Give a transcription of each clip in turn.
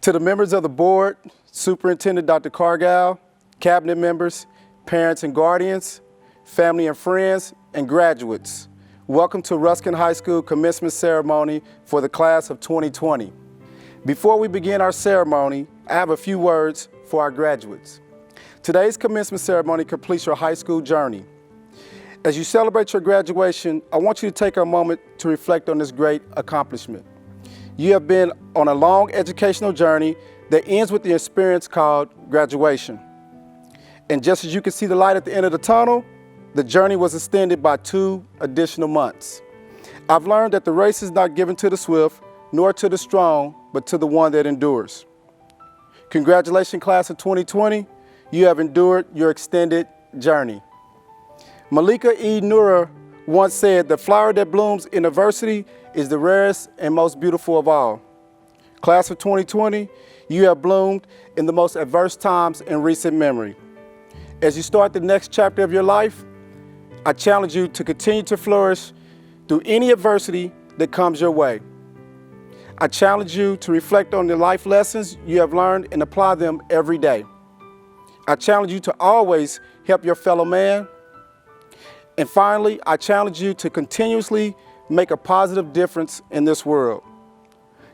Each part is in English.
To the members of the board, Superintendent Dr. Cargile, cabinet members, parents and guardians, family and friends, and graduates, welcome to Ruskin High School commencement ceremony for the class of 2020. Before we begin our ceremony, I have a few words for our graduates. Today's commencement ceremony completes your high school journey. As you celebrate your graduation, I want you to take a moment to reflect on this great accomplishment. You have been on a long educational journey that ends with the experience called graduation. And just as you can see the light at the end of the tunnel, the journey was extended by 2 additional months. I've learned that the race is not given to the swift, nor to the strong, but to the one that endures. Congratulations, class of 2020. You have endured your extended journey. Malika E. Nura once said, "The flower that blooms in adversity is the rarest and most beautiful of all." Class of 2020, you have bloomed in the most adverse times in recent memory. As you start the next chapter of your life, I challenge you to continue to flourish through any adversity that comes your way. I challenge you to reflect on the life lessons you have learned and apply them every day. I challenge you to always help your fellow man. And finally, I challenge you to continuously make a positive difference in this world.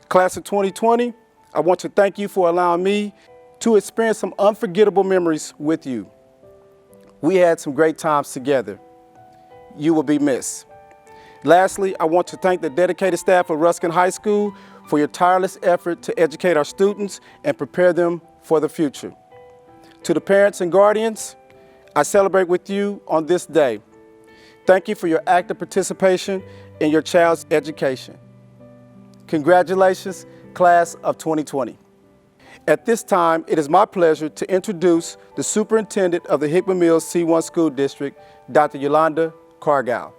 Class of 2020, I want to thank you for allowing me to experience some unforgettable memories with you. We had some great times together. You will be missed. Lastly, I want to thank the dedicated staff of Ruskin High School for your tireless effort to educate our students and prepare them for the future. To the parents and guardians, I celebrate with you on this day. Thank you for your active participation in your child's education. Congratulations, class of 2020. At this time, it is my pleasure to introduce the superintendent of the Hickman Mills C1 School District, Dr. Yolanda Cargile.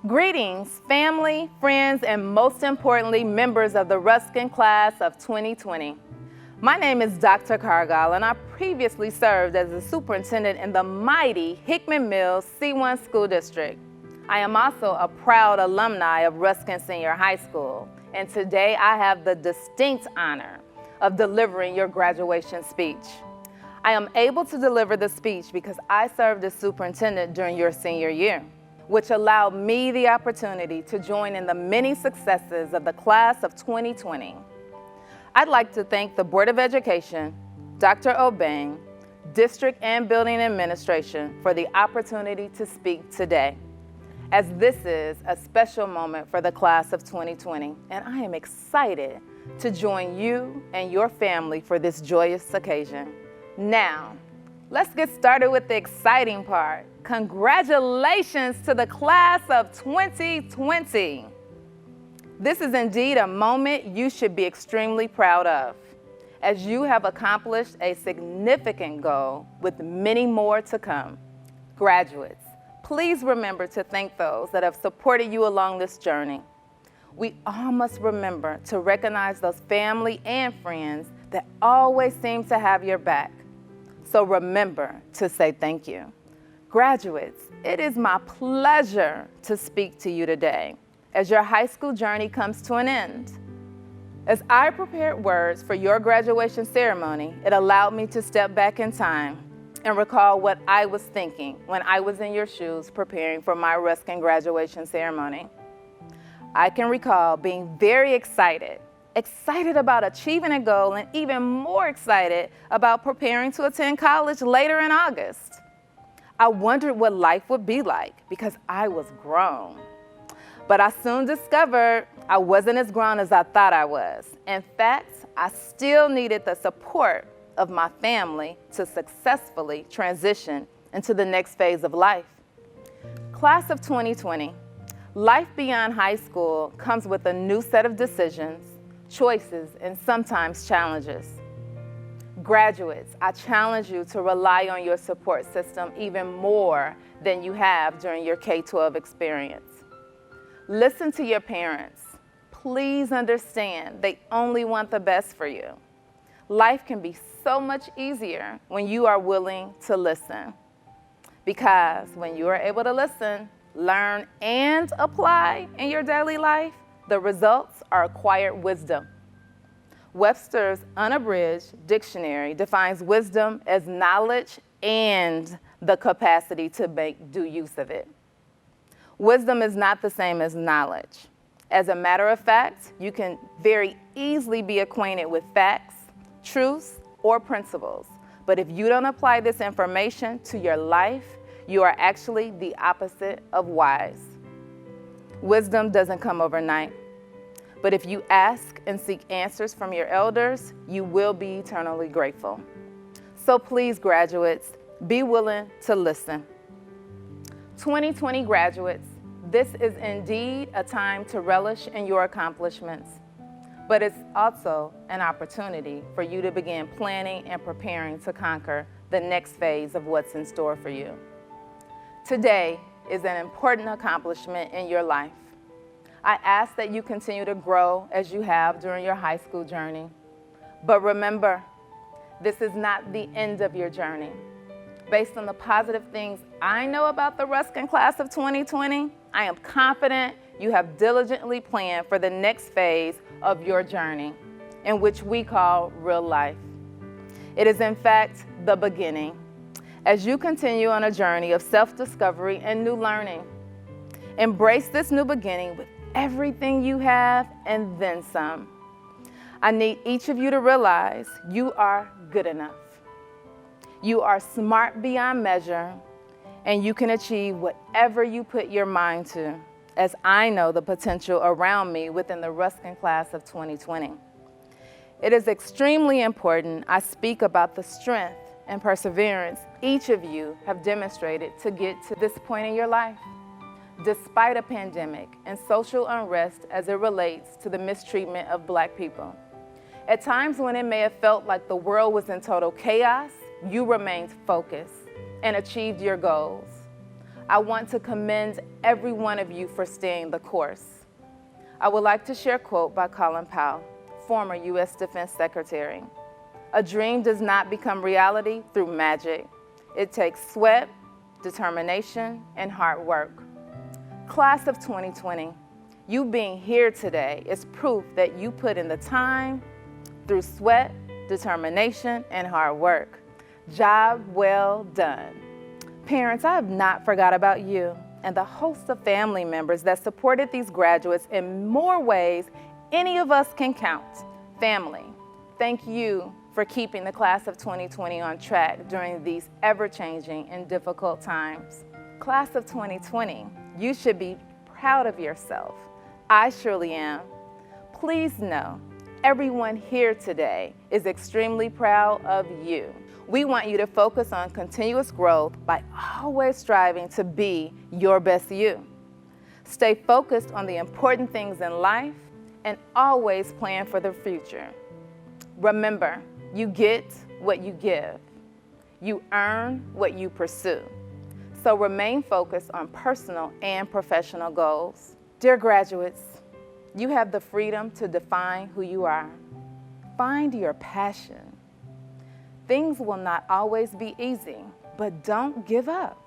Greetings, family, friends, and most importantly, members of the Ruskin class of 2020. My name is Dr. Cargile, and I previously served as the superintendent in the mighty Hickman Mills C1 School District. I am also a proud alumni of Ruskin Senior High School, and today I have the distinct honor of delivering your graduation speech. I am able to deliver the speech because I served as superintendent during your senior year, which allowed me the opportunity to join in the many successes of the class of 2020. I'd like to thank the Board of Education, Dr. Obeng, District and Building Administration for the opportunity to speak today, as this is a special moment for the class of 2020, and I am excited to join you and your family for this joyous occasion. Now, let's get started with the exciting part. Congratulations to the class of 2020. This is indeed a moment you should be extremely proud of, as you have accomplished a significant goal with many more to come. Graduates, please remember to thank those that have supported you along this journey. We all must remember to recognize those family and friends that always seem to have your back. So remember to say thank you. Graduates, it is my pleasure to speak to you today as your high school journey comes to an end. As I prepared words for your graduation ceremony, it allowed me to step back in time and recall what I was thinking when I was in your shoes preparing for my Ruskin graduation ceremony. I can recall being very excited about achieving a goal, and even more excited about preparing to attend college later in August. I wondered what life would be like because I was grown. But I soon discovered I wasn't as grown as I thought I was. In fact, I still needed the support of my family to successfully transition into the next phase of life. Class of 2020, life beyond high school comes with a new set of decisions, choices, and sometimes challenges. Graduates, I challenge you to rely on your support system even more than you have during your K-12 experience. Listen to your parents. Please understand they only want the best for you. Life can be so much easier when you are willing to listen. Because when you are able to listen, learn, and apply in your daily life, the results are acquired wisdom. Webster's Unabridged Dictionary defines wisdom as knowledge and the capacity to make due use of it. Wisdom is not the same as knowledge. As a matter of fact, you can very easily be acquainted with facts, truths, or principles. But if you don't apply this information to your life, you are actually the opposite of wise. Wisdom doesn't come overnight. But if you ask and seek answers from your elders, you will be eternally grateful. So please, graduates, be willing to listen. 2020 graduates, this is indeed a time to relish in your accomplishments, but it's also an opportunity for you to begin planning and preparing to conquer the next phase of what's in store for you. Today is an important accomplishment in your life. I ask that you continue to grow as you have during your high school journey. But remember, this is not the end of your journey. Based on the positive things I know about the Ruskin class of 2020, I am confident you have diligently planned for the next phase of your journey, in which we call real life. It is in fact the beginning, as you continue on a journey of self-discovery and new learning. Embrace this new beginning with everything you have and then some. I need each of you to realize you are good enough. You are smart beyond measure, and you can achieve whatever you put your mind to, as I know the potential around me within the Ruskin class of 2020. It is extremely important I speak about the strength and perseverance each of you have demonstrated to get to this point in your life, despite a pandemic and social unrest as it relates to the mistreatment of Black people. At times when it may have felt like the world was in total chaos, you remained focused and achieved your goals. I want to commend every one of you for staying the course. I would like to share a quote by Colin Powell, former U.S. Defense Secretary. "A dream does not become reality through magic. It takes sweat, determination, and hard work." Class of 2020, you being here today is proof that you put in the time through sweat, determination, and hard work. Job well done. Parents, I have not forgot about you and the host of family members that supported these graduates in more ways any of us can count. Family, thank you for keeping the class of 2020 on track during these ever-changing and difficult times. Class of 2020, you should be proud of yourself. I surely am. Please know, everyone here today is extremely proud of you. We want you to focus on continuous growth by always striving to be your best you. Stay focused on the important things in life and always plan for the future. Remember, you get what you give. You earn what you pursue. So remain focused on personal and professional goals. Dear graduates, you have the freedom to define who you are. Find your passion. Things will not always be easy, but don't give up.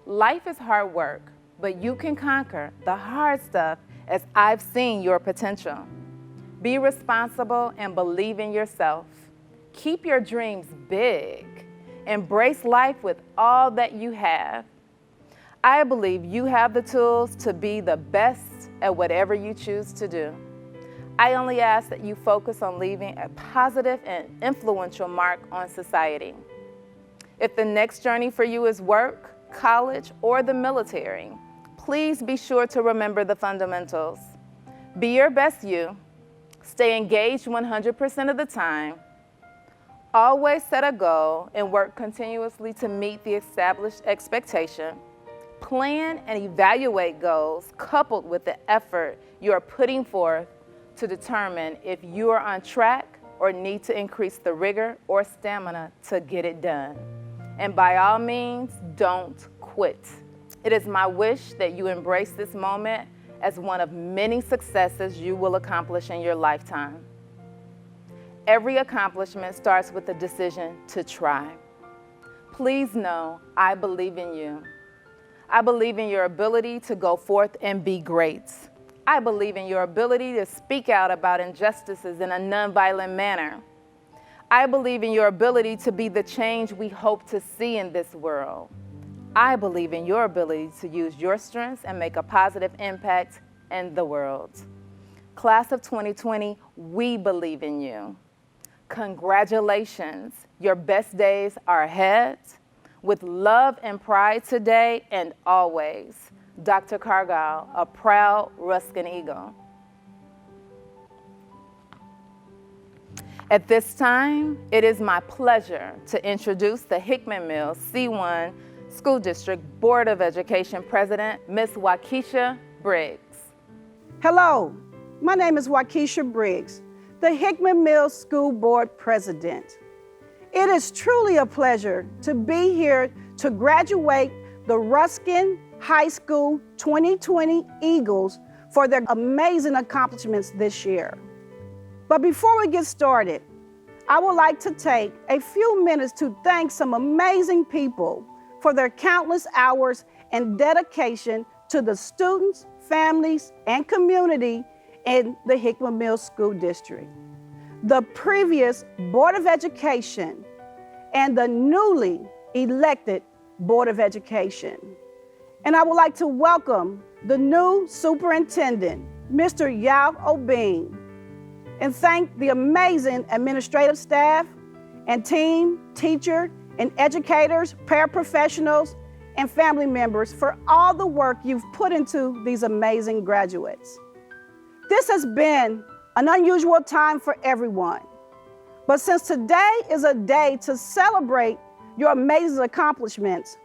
Life is hard work, but you can conquer the hard stuff as I've seen your potential. Be responsible and believe in yourself. Keep your dreams big. Embrace life with all that you have. I believe you have the tools to be the best at whatever you choose to do. I only ask that you focus on leaving a positive and influential mark on society. If the next journey for you is work, college, or the military, please be sure to remember the fundamentals. Be your best you. Stay engaged 100% of the time. Always set a goal and work continuously to meet the established expectation. Plan and evaluate goals coupled with the effort you are putting forth to determine if you are on track or need to increase the rigor or stamina to get it done. And by all means, don't quit. It is my wish that you embrace this moment as one of many successes you will accomplish in your lifetime. Every accomplishment starts with the decision to try. Please know I believe in you. I believe in your ability to go forth and be great. I believe in your ability to speak out about injustices in a nonviolent manner. I believe in your ability to be the change we hope to see in this world. I believe in your ability to use your strengths and make a positive impact in the world. Class of 2020, we believe in you. Congratulations. Your best days are ahead. With love and pride today and always, Dr. Cargile, a proud Ruskin Eagle. At this time, it is my pleasure to introduce the Hickman Mills C1 School District Board of Education President, Ms. Waukesha Briggs. Hello, my name is Waukesha Briggs, the Hickman Mills School Board President. It is truly a pleasure to be here to graduate the Ruskin High School 2020 Eagles for their amazing accomplishments this year. But before we get started, I would like to take a few minutes to thank some amazing people for their countless hours and dedication to the students, families, and community in the Hickman Mills School District, the previous Board of Education, and the newly elected Board of Education. And I would like to welcome the new superintendent, Mr. Yao Obing, and thank the amazing administrative staff and team, teacher, and educators, paraprofessionals, and family members for all the work you've put into these amazing graduates. This has been an unusual time for everyone, but since today is a day to celebrate your amazing accomplishments,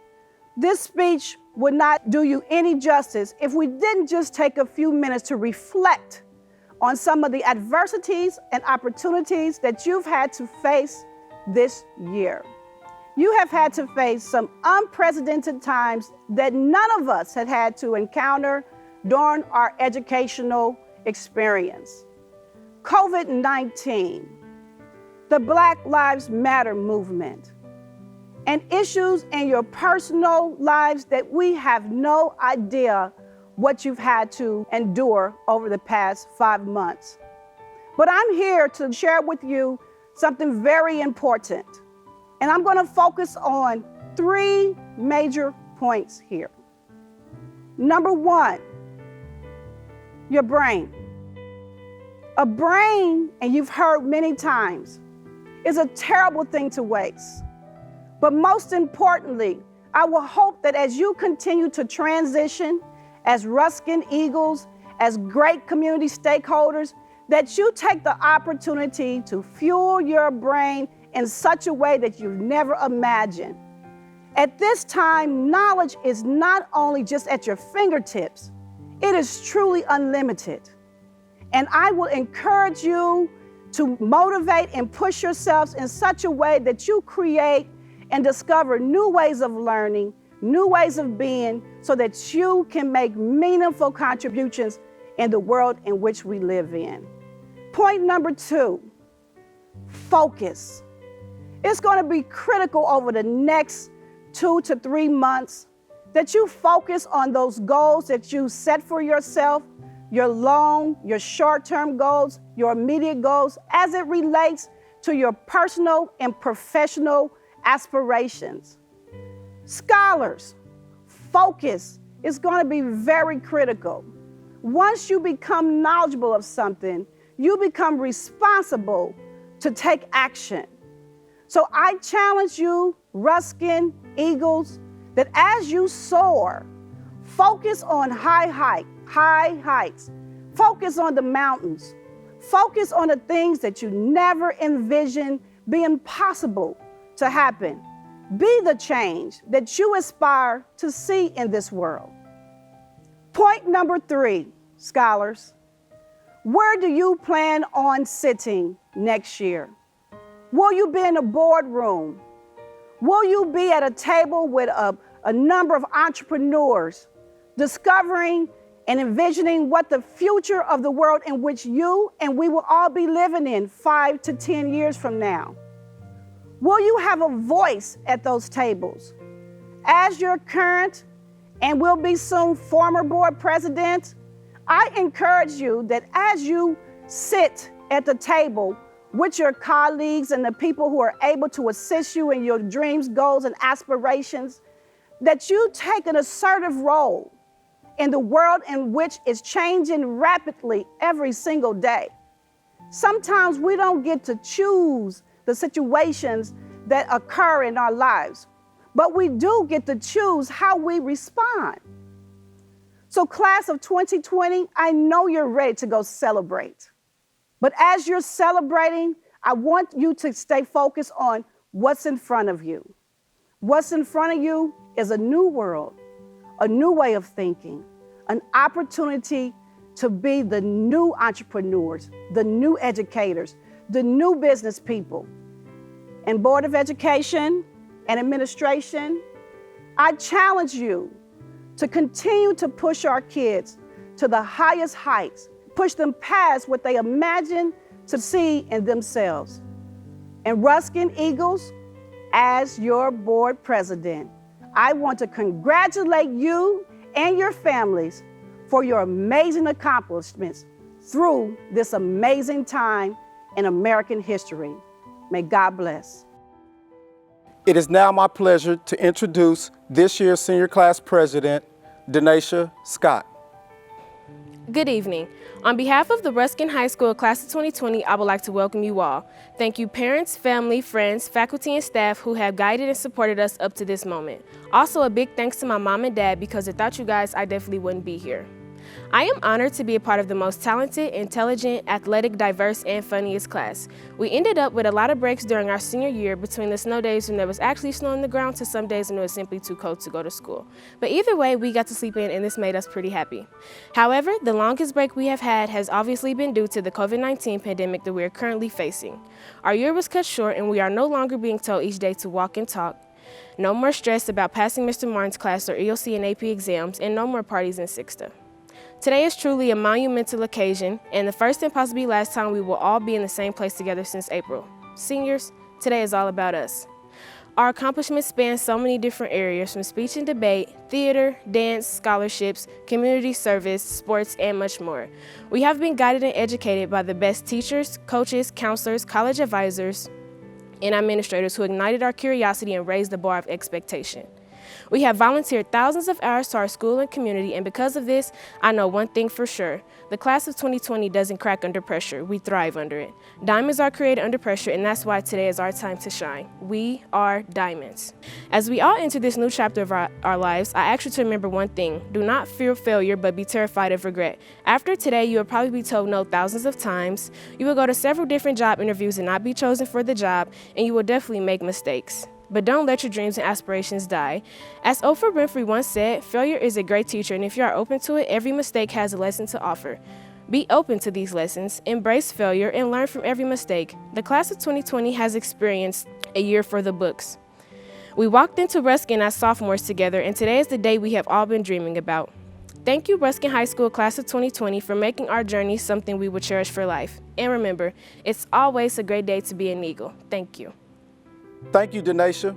this speech would not do you any justice if we didn't just take a few minutes to reflect on some of the adversities and opportunities that you've had to face this year. You have had to face some unprecedented times that none of us had to encounter during our educational experience. COVID-19, the Black Lives Matter movement, and issues in your personal lives that we have no idea what you've had to endure over the past 5 months. But I'm here to share with you something very important. And I'm going to focus on 3 major points here. Number 1, your brain. A brain, and you've heard many times, is a terrible thing to waste. But most importantly, I will hope that as you continue to transition as Ruskin Eagles, as great community stakeholders, that you take the opportunity to fuel your brain in such a way that you've never imagined. At this time, knowledge is not only just at your fingertips, it is truly unlimited. And I will encourage you to motivate and push yourselves in such a way that you create and discover new ways of learning, new ways of being, so that you can make meaningful contributions in the world in which we live in. Point number 2, focus. It's going to be critical over the next 2 to 3 months that you focus on those goals that you set for yourself, your short-term goals, your immediate goals, as it relates to your personal and professional aspirations. Scholars, focus is going to be very critical. Once you become knowledgeable of something, you become responsible to take action. So I challenge you, Ruskin Eagles, that as you soar, focus on high heights, focus on the mountains, focus on the things that you never envisioned being possible to happen. Be the change that you aspire to see in this world. Point number 3, scholars. Where do you plan on sitting next year? Will you be in a boardroom? Will you be at a table with a number of entrepreneurs discovering and envisioning what the future of the world in which you and we will all be living in 5 to 10 years from now? Will you have a voice at those tables? As your current and will be soon former board president, I encourage you that as you sit at the table with your colleagues and the people who are able to assist you in your dreams, goals, and aspirations, that you take an assertive role in the world in which is changing rapidly every single day. Sometimes we don't get to choose the situations that occur in our lives, but we do get to choose how we respond. So class of 2020, I know you're ready to go celebrate. But as you're celebrating, I want you to stay focused on what's in front of you. What's in front of you is a new world, a new way of thinking, an opportunity to be the new entrepreneurs, the new educators, the new business people. And Board of Education and Administration, I challenge you to continue to push our kids to the highest heights, push them past what they imagine to see in themselves. And Ruskin Eagles, as your board president, I want to congratulate you and your families for your amazing accomplishments through this amazing time in American history. May God bless. It is now my pleasure to introduce this year's senior class president, Denasia Scott. Good evening. On behalf of the Ruskin High School Class of 2020, I would like to welcome you all. Thank you parents, family, friends, faculty, and staff who have guided and supported us up to this moment. Also, a big thanks to my mom and dad, because without you guys, I definitely wouldn't be here. I am honored to be a part of the most talented, intelligent, athletic, diverse, and funniest class. We ended up with a lot of breaks during our senior year, between the snow days when there was actually snow on the ground to some days when it was simply too cold to go to school. But either way, we got to sleep in, and this made us pretty happy. However, the longest break we have had has obviously been due to the COVID-19 pandemic that we are currently facing. Our year was cut short, and we are no longer being told each day to walk and talk. No more stress about passing Mr. Martin's class or EOC and AP exams, and no more parties in Sixta. Today is truly a monumental occasion, and the first and possibly last time we will all be in the same place together since April. Seniors, today is all about us. Our accomplishments span so many different areas, from speech and debate, theater, dance, scholarships, community service, sports, and much more. We have been guided and educated by the best teachers, coaches, counselors, college advisors, and administrators who ignited our curiosity and raised the bar of expectation. We have volunteered thousands of hours to our school and community, and because of this, I know one thing for sure. The class of 2020 doesn't crack under pressure, we thrive under it. Diamonds are created under pressure, and that's why today is our time to shine. We are diamonds. As we all enter this new chapter of our lives, I ask you to remember one thing. Do not fear failure, but be terrified of regret. After today, you will probably be told no thousands of times. You will go to several different job interviews and not be chosen for the job, and you will definitely make mistakes. But don't let your dreams and aspirations die. As Oprah Winfrey once said, failure is a great teacher, and if you are open to it, every mistake has a lesson to offer. Be open to these lessons, embrace failure, and learn from every mistake. The class of 2020 has experienced a year for the books. We walked into Ruskin as sophomores together, and today is the day we have all been dreaming about. Thank you, Ruskin High School Class of 2020, for making our journey something we will cherish for life. And remember, it's always a great day to be an Eagle. Thank you. Thank you, Denasia.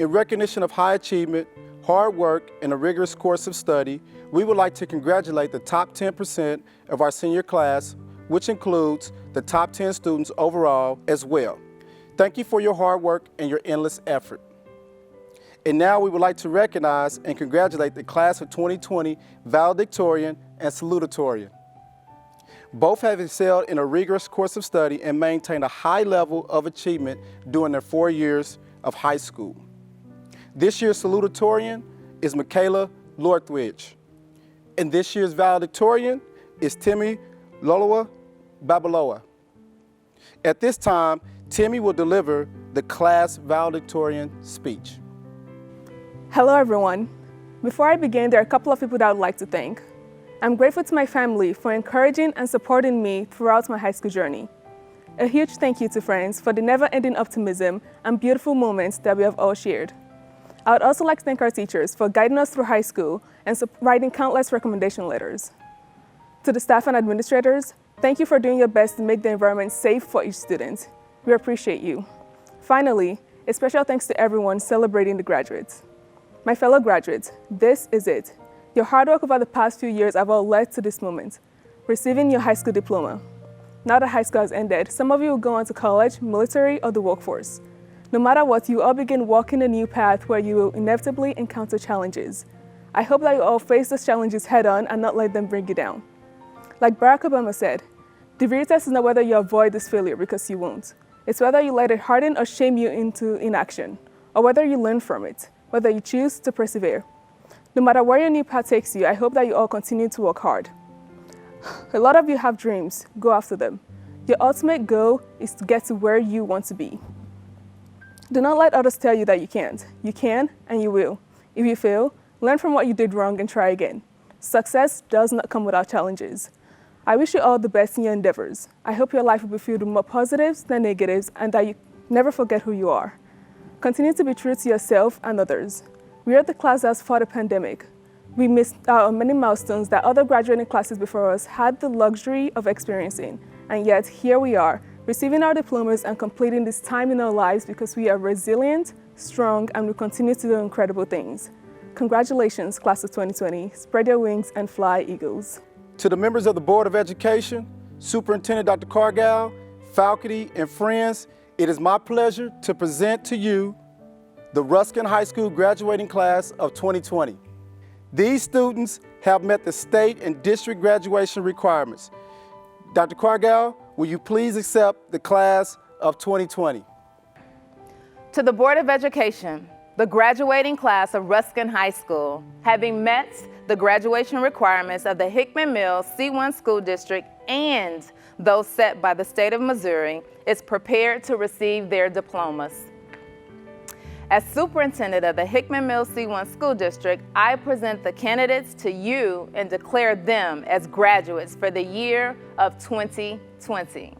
In recognition of high achievement, hard work, and a rigorous course of study, we would like to congratulate the top 10% of our senior class, which includes the top 10 students overall as well. Thank you for your hard work and your endless effort. And now we would like to recognize and congratulate the class of 2020 valedictorian and salutatorian. Both have excelled in a rigorous course of study and maintained a high level of achievement during their 4 years of high school. This year's salutatorian is Michaela Lorthwich, and this year's valedictorian is Timmy Loloa Babaloa. At this time, Timmy will deliver the class valedictorian speech. Hello, everyone. Before I begin, there are a couple of people that I would like to thank. I'm grateful to my family for encouraging and supporting me throughout my high school journey. A huge thank you to friends for the never-ending optimism and beautiful moments that we have all shared. I would also like to thank our teachers for guiding us through high school and writing countless recommendation letters. To the staff and administrators, thank you for doing your best to make the environment safe for each student. We appreciate you. Finally, a special thanks to everyone celebrating the graduates. My fellow graduates, this is it. Your hard work over the past few years have all led to this moment. receiving your high school diploma. Now that high school has ended, some of you will go on to college, military, or the workforce. No matter what, you all begin walking a new path where you will inevitably encounter challenges. I hope that you all face those challenges head on and not let them bring you down. Like Barack Obama said, the real test is not whether you avoid this failure, because you won't. It's whether you let it harden or shame you into inaction, or whether you learn from it, whether you choose to persevere. No matter where your new path takes you, I hope that you all continue to work hard. A lot of you have dreams. Go after them. Your ultimate goal is to get to where you want to be. Do not let others tell you that you can't. You can, and you will. If you fail, learn from what you did wrong and try again. Success does not come without challenges. I wish you all the best in your endeavors. I hope your life will be filled with more positives than negatives, and that you never forget who you are. Continue to be true to yourself and others. We are the class that fought the pandemic. We missed out on many milestones that other graduating classes before us had the luxury of experiencing. And yet, here we are, receiving our diplomas and completing this time in our lives because we are resilient, strong, and we continue to do incredible things. Congratulations, class of 2020. Spread your wings and fly, Eagles. To the members of the Board of Education, Superintendent Dr. Cargall, faculty, and friends, it is my pleasure to present to you the Ruskin High School graduating class of 2020. These students have met the state and district graduation requirements. Dr. Cargall, will you please accept the class of 2020? To the Board of Education, the graduating class of Ruskin High School, having met the graduation requirements of the Hickman Mills C1 School District and those set by the state of Missouri, is prepared to receive their diplomas. As superintendent of the Hickman Mills C1 School District, I present the candidates to you and declare them as graduates for the year of 2020.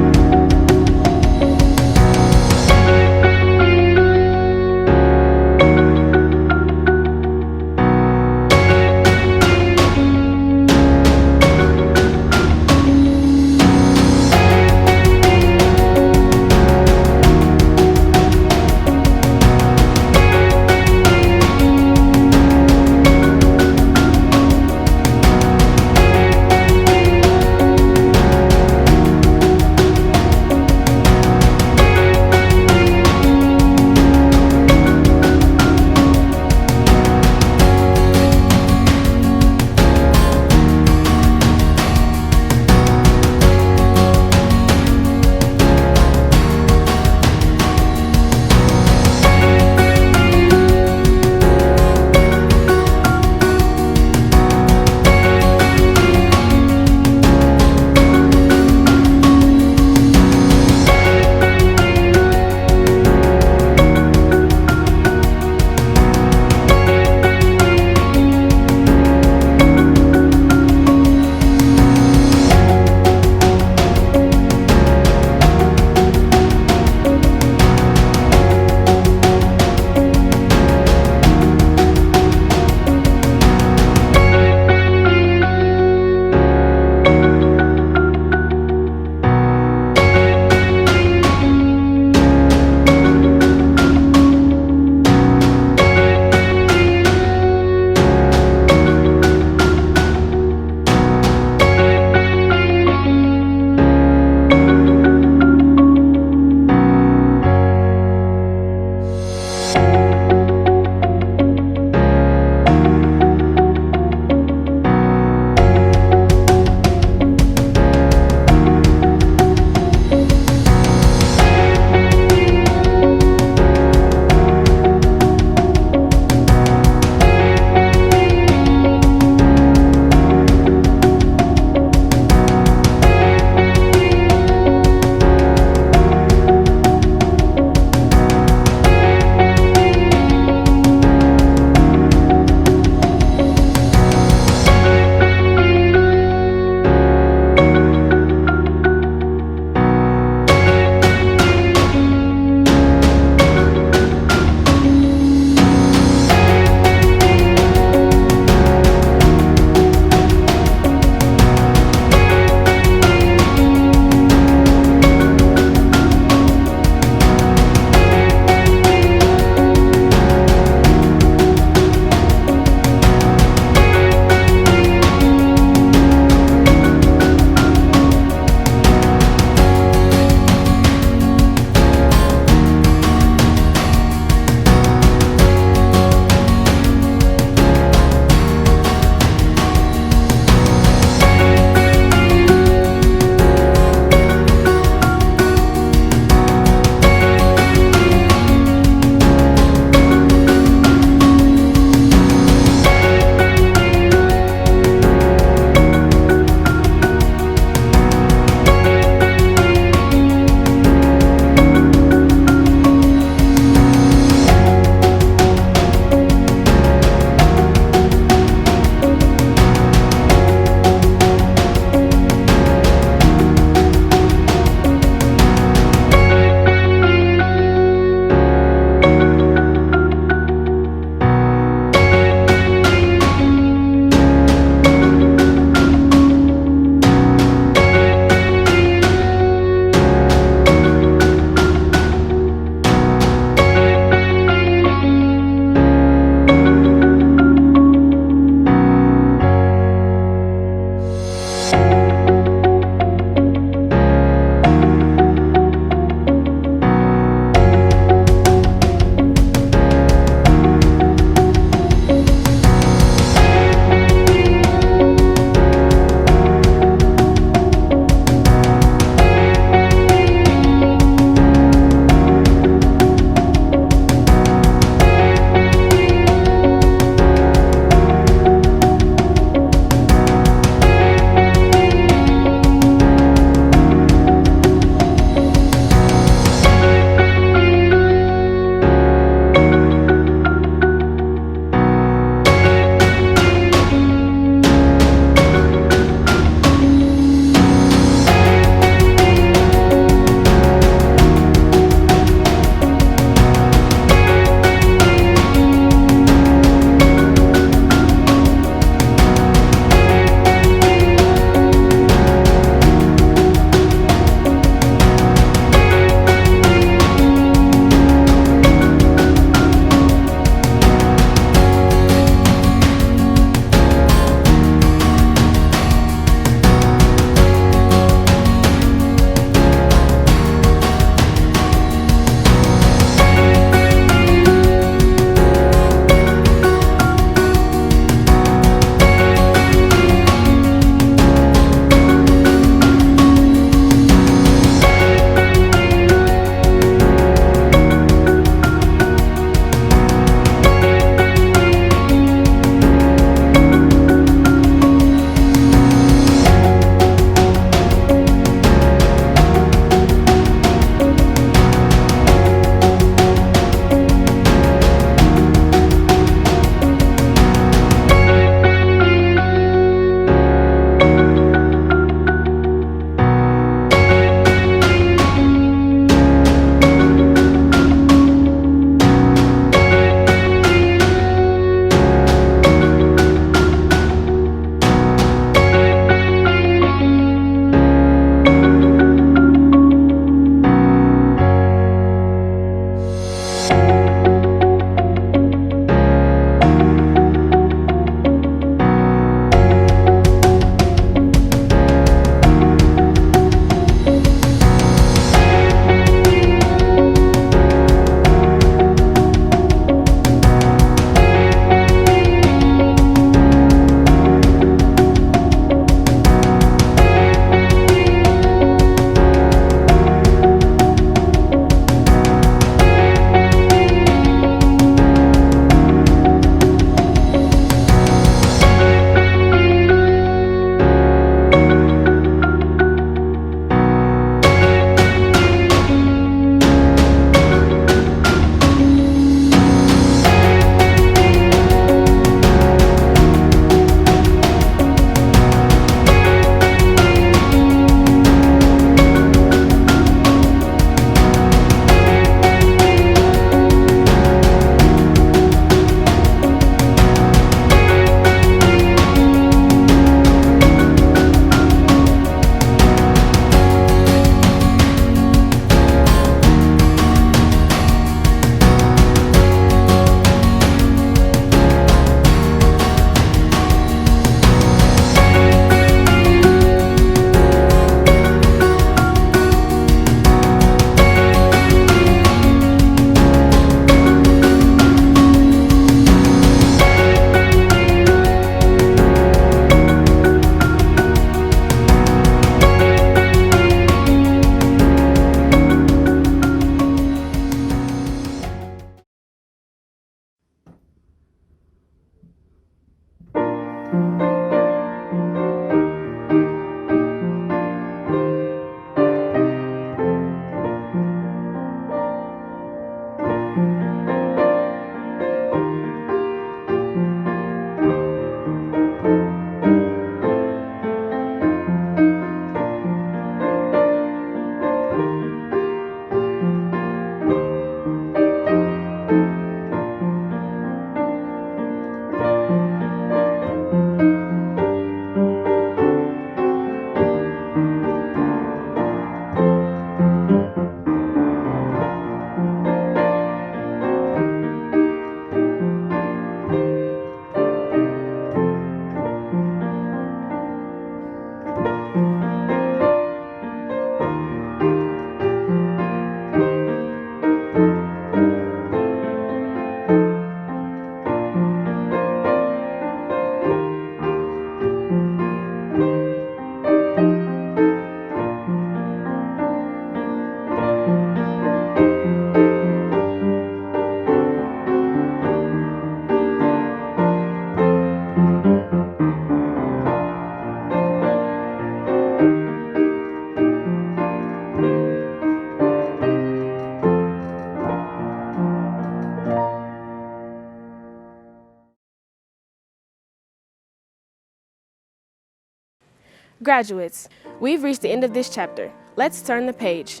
Graduates, we've reached the end of this chapter. Let's turn the page.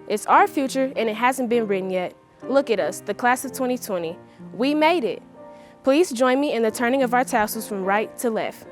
It's our future and it hasn't been written yet. Look at us, the class of 2020. We made it. Please join me in the turning of our tassels from right to left.